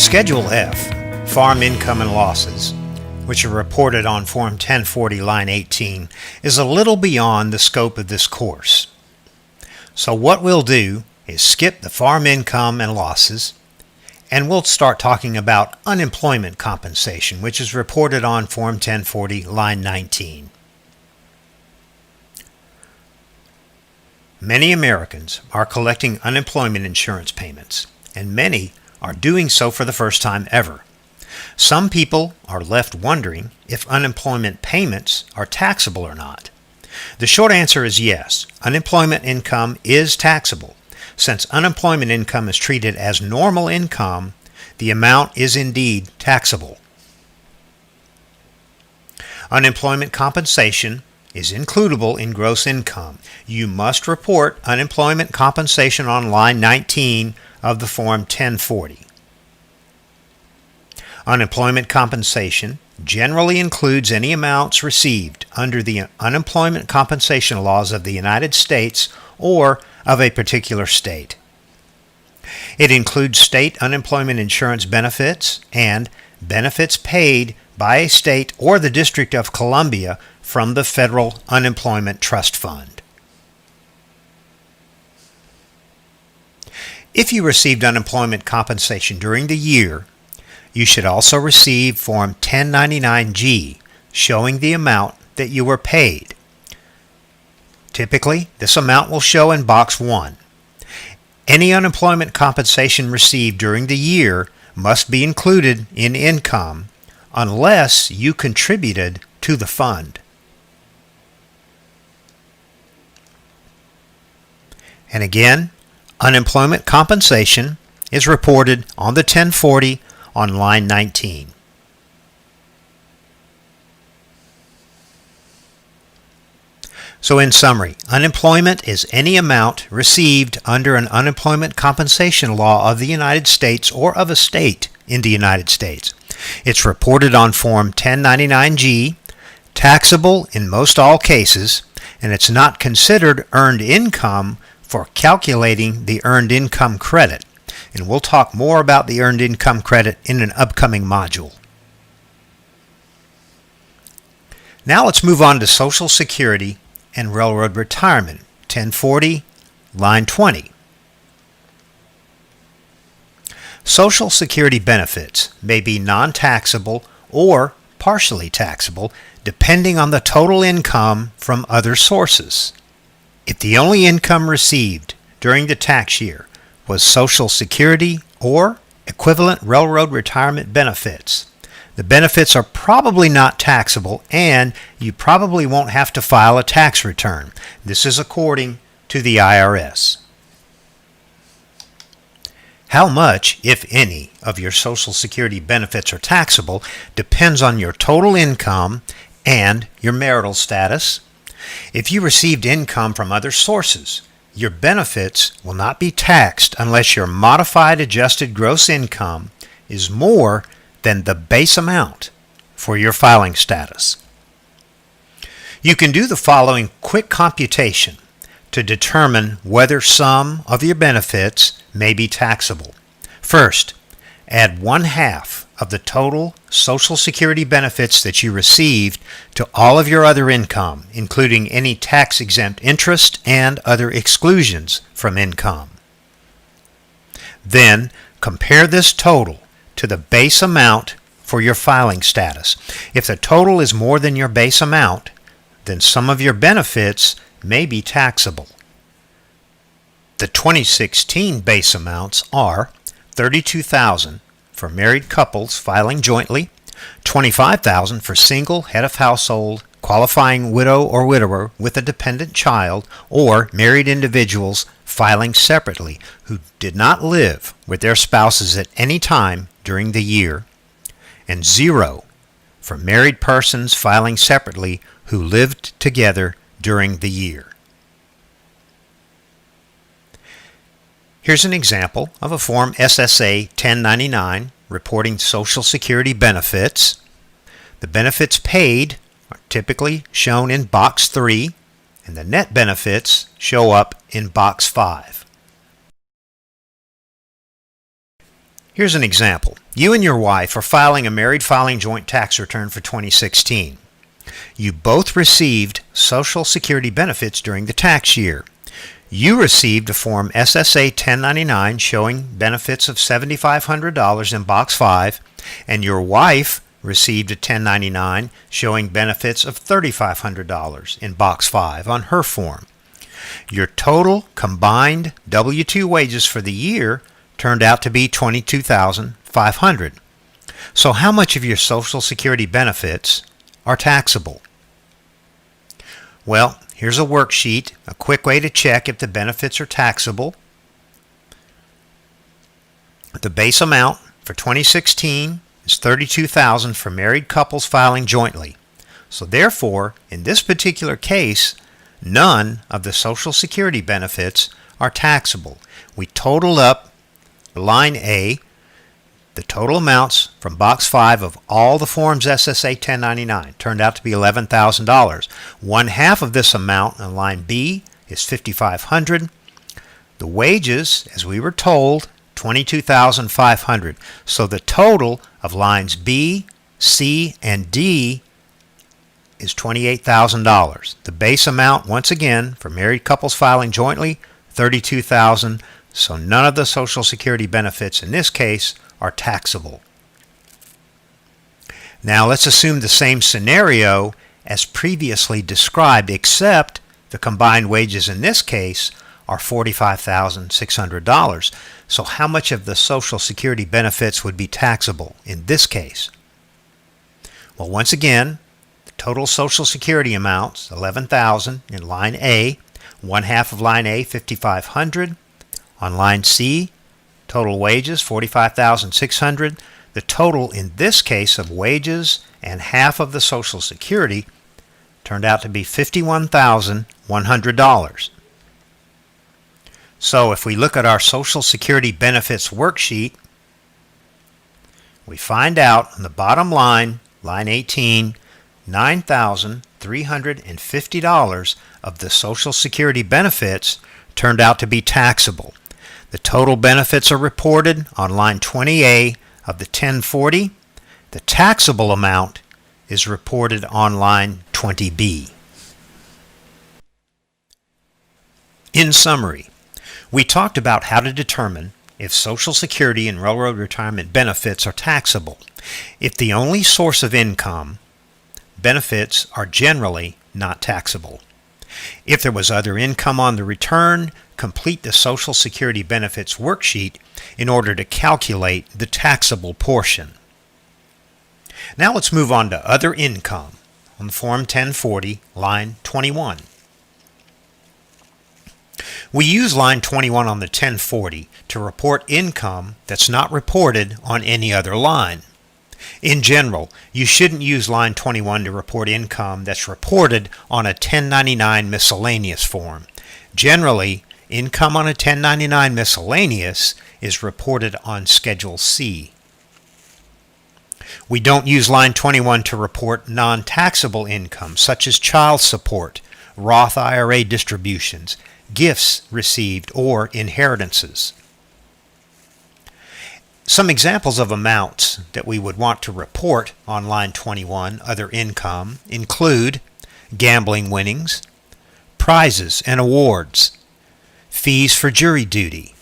Schedule F, Farm Income and Losses, which are reported on Form 1040, line 18, is a little beyond the scope of this course. So what we'll do is skip the farm income and losses, and we'll start talking about unemployment compensation, which is reported on Form 1040, line 19. Many Americans are collecting unemployment insurance payments, and many are doing so for the first time ever. Some people are left wondering if unemployment payments are taxable or not. The short answer is yes. Unemployment income is taxable. Since unemployment income is treated as normal income, the amount is indeed taxable. Unemployment compensation is includable in gross income. You must report unemployment compensation on line 19 of the Form 1040. Unemployment compensation generally includes any amounts received under the unemployment compensation laws of the United States or of a particular state. It includes state unemployment insurance benefits and benefits paid by a state or the District of Columbia from the Federal Unemployment Trust Fund. If you received unemployment compensation during the year, you should also receive Form 1099-G showing the amount that you were paid. Typically, this amount will show in Box 1. Any unemployment compensation received during the year must be included in income unless you contributed to the fund. And again, unemployment compensation is reported on the 1040 on line 19. So in summary, unemployment is any amount received under an unemployment compensation law of the United States or of a state in the United States. It's reported on Form 1099-G, taxable in most all cases, and it's not considered earned income for calculating the earned income credit. And we'll talk more about the earned income credit in an upcoming module. Now let's move on to Social Security and Railroad Retirement, 1040, line 20. Social Security benefits may be non-taxable or partially taxable depending on the total income from other sources. If the only income received during the tax year was Social Security or equivalent railroad retirement benefits, the benefits are probably not taxable and you probably won't have to file a tax return. This is according to the IRS. How much, if any, of your Social Security benefits are taxable depends on your total income and your marital status. If you received income from other sources, your benefits will not be taxed unless your modified adjusted gross income is more than the base amount for your filing status. You can do the following quick computation to determine whether some of your benefits may be taxable. First, add 1/2 of the total Social Security benefits that you received to all of your other income, including any tax-exempt interest and other exclusions from income. Then, compare this total to the base amount for your filing status. If the total is more than your base amount, then some of your benefits may be taxable. The 2016 base amounts are $32,000 for married couples filing jointly, $25,000 for single head of household, qualifying widow or widower with a dependent child, or married individuals filing separately who did not live with their spouses at any time during the year, and $0 for married persons filing separately who lived together during the year. Here's an example of a Form SSA 1099 reporting Social Security benefits. The benefits paid are typically shown in Box 3, and the net benefits show up in Box 5. Here's an example. You and your wife are filing a married filing joint tax return for 2016. You both received Social Security benefits during the tax year. You received a Form SSA 1099 showing benefits of $7,500 in Box 5, and your wife received a 1099 showing benefits of $3,500 in Box 5 on her form. Your total combined W-2 wages for the year turned out to be $22,500. So how much of your Social Security benefits are taxable? Well, here's a worksheet, a quick way to check if the benefits are taxable. The base amount for 2016 is $32,000 for married couples filing jointly. So therefore, in this particular case, none of the Social Security benefits are taxable. We totaled up line A, the total amounts from Box 5 of all the Forms SSA 1099 turned out to be $11,000. One half of this amount on line B is $5,500. The wages, as we were told, $22,500. So the total of lines B, C, and D is $28,000. The base amount, once again, for married couples filing jointly, $32,000. So none of the Social Security benefits in this case are taxable. Now let's assume the same scenario as previously described, except the combined wages in this case are $45,600. So how much of the Social Security benefits would be taxable in this case? Well, once again, the total Social Security amounts, $11,000 in line A, one half of line A, $5,500. On line C, total wages, $45,600. The total in this case of wages and half of the Social Security turned out to be $51,100. So if we look at our Social Security benefits worksheet, we find out on the bottom line, line 18, $9,350 of the Social Security benefits turned out to be taxable. The total benefits are reported on line 20A of the 1040. The taxable amount is reported on line 20B. In summary, we talked about how to determine if Social Security and Railroad Retirement benefits are taxable. If the only source of income, benefits are generally not taxable. If there was other income on the return, complete the Social Security benefits worksheet in order to calculate the taxable portion. Now let's move on to other income on Form 1040, line 21. We use line 21 on the 1040 to report income that's not reported on any other line. In general, you shouldn't use line 21 to report income that's reported on a 1099 miscellaneous form. Generally, income on a 1099 miscellaneous is reported on Schedule C. We don't use line 21 to report non-taxable income such as child support, Roth IRA distributions, gifts received, or inheritances. Some examples of amounts that we would want to report on line 21, other income, include gambling winnings, prizes and awards, fees for jury duty,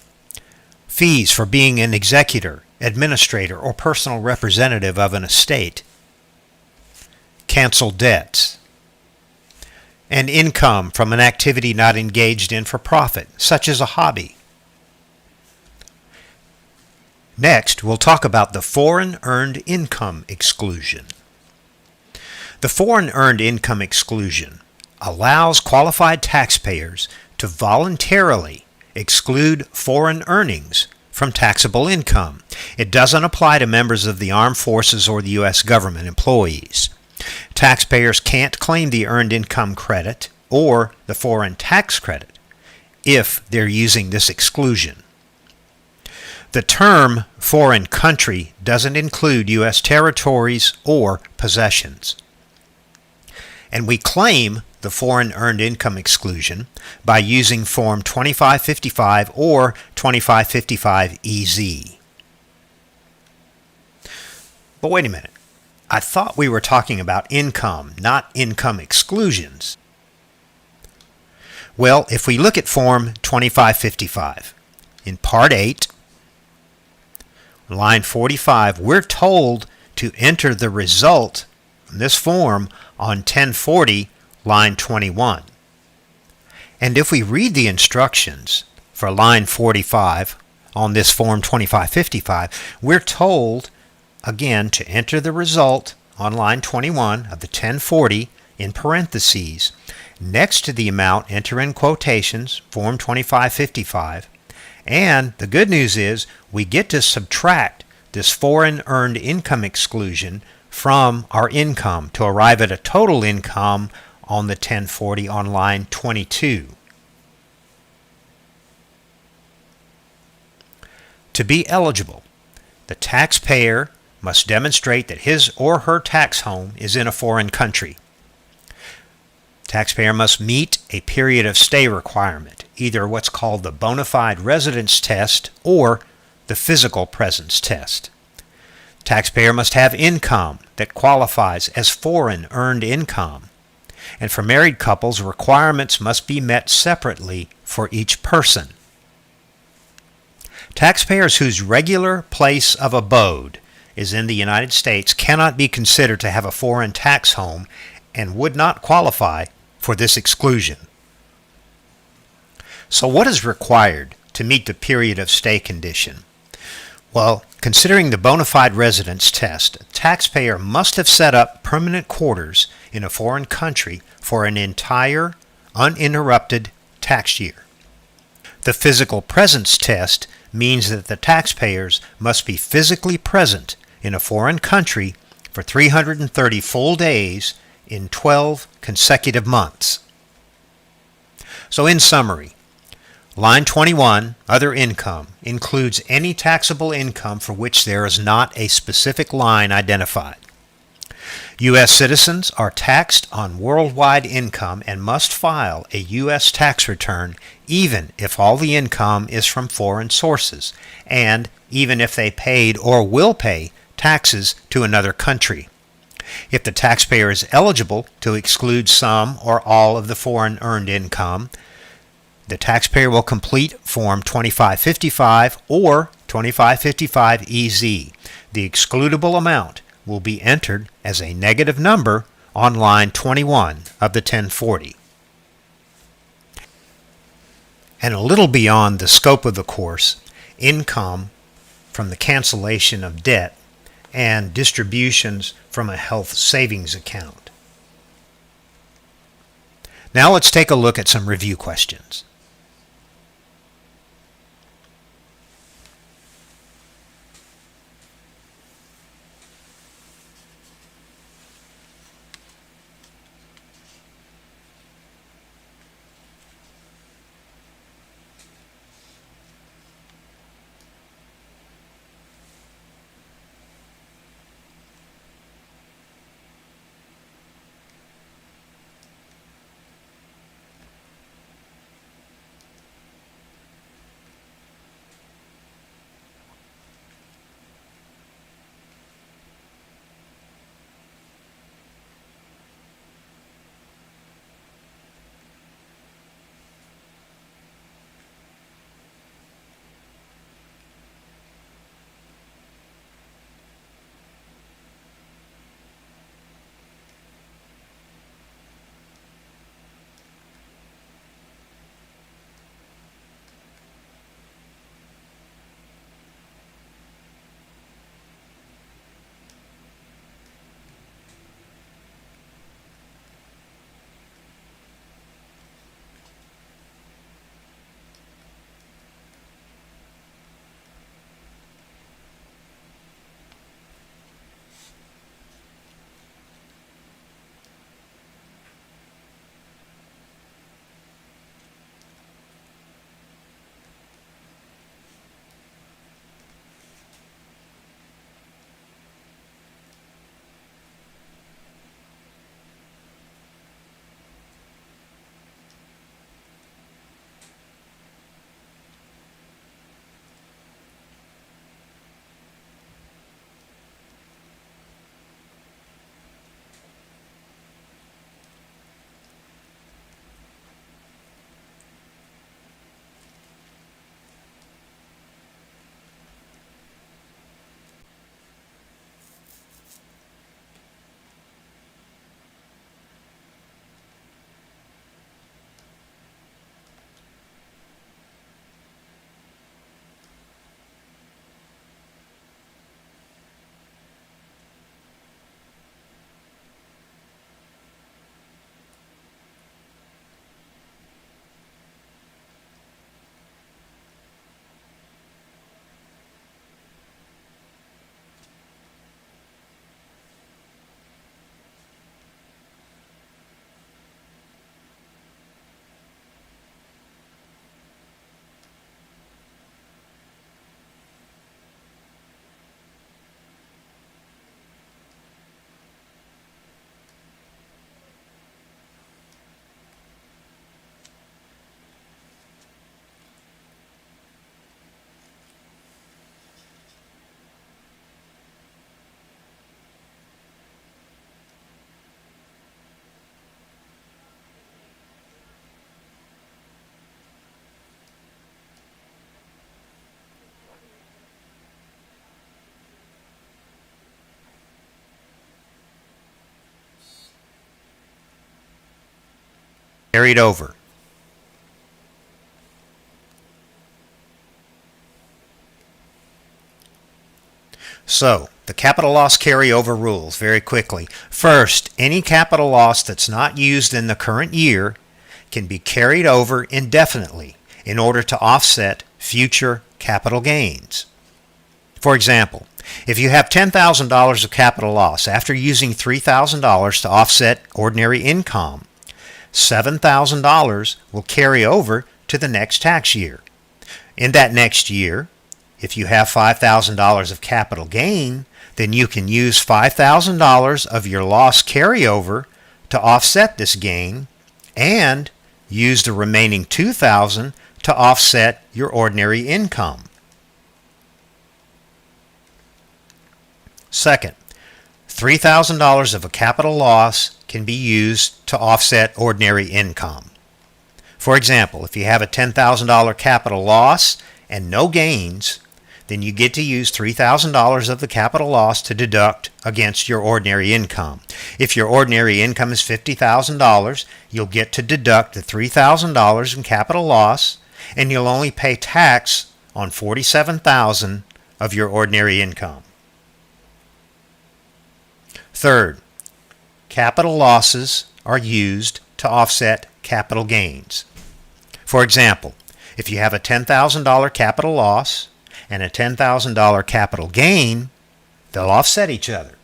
fees for being an executor, administrator, or personal representative of an estate, canceled debts, and income from an activity not engaged in for profit, such as a hobby. Next, we'll talk about the foreign earned income exclusion. The foreign earned income exclusion allows qualified taxpayers to voluntarily exclude foreign earnings from taxable income. It doesn't apply to members of the armed forces or the U.S. government employees. Taxpayers can't claim the earned income credit or the foreign tax credit if they're using this exclusion. The term foreign country doesn't include U.S. territories or possessions. And we claim the foreign earned income exclusion by using Form 2555 or 2555 EZ. But wait a minute. I thought we were talking about income, not income exclusions. Well, if we look at Form 2555, in Part 8, line 45, we're told to enter the result in this form on 1040, line 21. And if we read the instructions for line 45 on this Form 2555, we're told, again, to enter the result on line 21 of the 1040 in parentheses. Next to the amount, enter in quotations, Form 2555. And the good news is we get to subtract this foreign earned income exclusion from our income to arrive at a total income on the 1040 on line 22. To be eligible, the taxpayer must demonstrate that his or her tax home is in a foreign country. Taxpayer must meet a period of stay requirement, either what's called the bona fide residence test or the physical presence test. Taxpayer must have income that qualifies as foreign earned income. And for married couples, requirements must be met separately for each person. Taxpayers whose regular place of abode is in the United States cannot be considered to have a foreign tax home and would not qualify for this exclusion. So what is required to meet the period of stay condition? Well, considering the bona fide residence test, a taxpayer must have set up permanent quarters in a foreign country for an entire, uninterrupted tax year. The physical presence test means that the taxpayers must be physically present in a foreign country for 330 full days in 12 consecutive months. So in summary, line 21, other income, includes any taxable income for which there is not a specific line identified. U.S. citizens are taxed on worldwide income and must file a U.S. tax return even if all the income is from foreign sources, and even if they paid or will pay taxes to another country. If the taxpayer is eligible to exclude some or all of the foreign earned income, the taxpayer will complete Form 2555 or 2555EZ. The excludable amount will be entered as a negative number on line 21 of the 1040. And a little beyond the scope of the course, income from the cancellation of debt and distributions from a health savings account. Now let's take a look at some review questions. carried over. So, the capital loss carryover rules very quickly. First, any capital loss that's not used in the current year can be carried over indefinitely in order to offset future capital gains. For example, if you have $10,000 of capital loss after using $3,000 to offset ordinary income, $7,000 will carry over to the next tax year. In that next year, if you have $5,000 of capital gain, then you can use $5,000 of your loss carryover to offset this gain and use the remaining $2,000 to offset your ordinary income. Second, $3,000 of a capital loss can be used to offset ordinary income. For example, if you have a $10,000 capital loss and no gains, then you get to use $3,000 of the capital loss to deduct against your ordinary income. If your ordinary income is $50,000, you'll get to deduct the $3,000 in capital loss, and you'll only pay tax on $47,000 of your ordinary income. Third, capital losses are used to offset capital gains. For example, if you have a $10,000 capital loss and a $10,000 capital gain, they'll offset each other.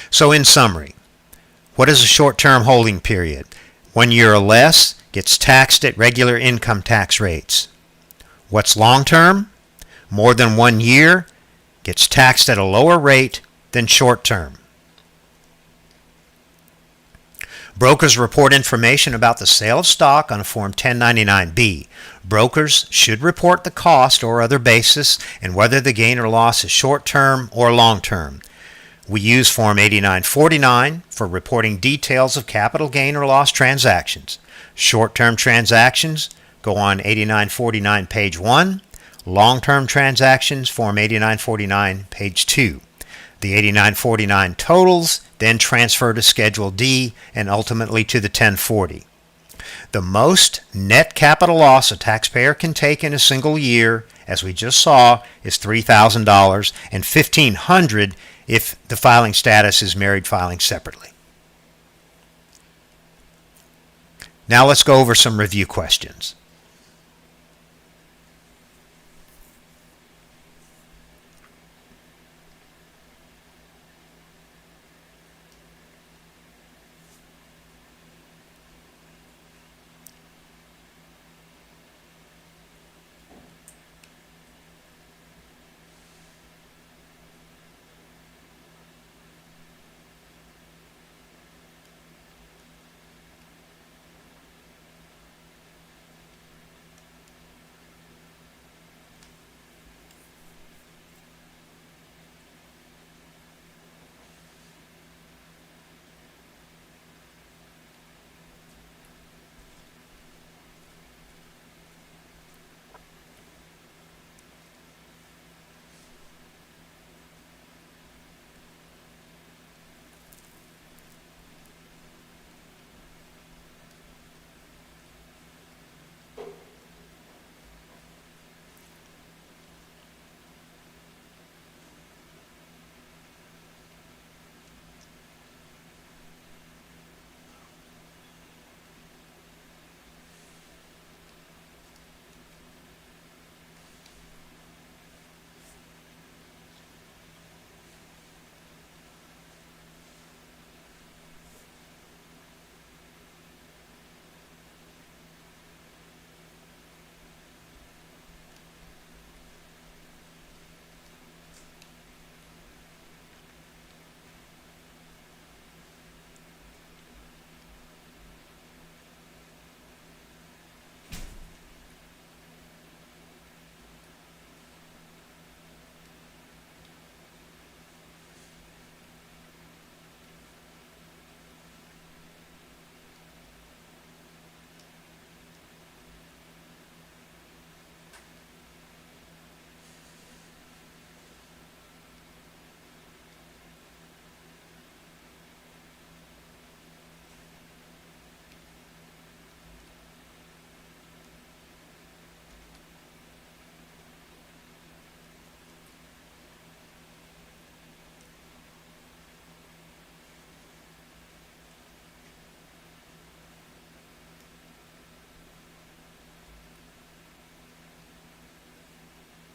So in summary, what is a short-term holding period? 1 year or less gets taxed at regular income tax rates. What's long-term? More than 1 year gets taxed at a lower rate than short-term. Brokers report information about the sale of stock on a Form 1099-B. Brokers should report the cost or other basis and whether the gain or loss is short-term or long-term. We use Form 8949 for reporting details of capital gain or loss transactions. Short-term transactions go on 8949 page 1. Long-term transactions, Form 8949 page 2. The 8949 totals then transfer to Schedule D and ultimately to the 1040. The most net capital loss a taxpayer can take in a single year, as we just saw, is $3,000 and $1,500 if the filing status is married filing separately. Now let's go over some review questions.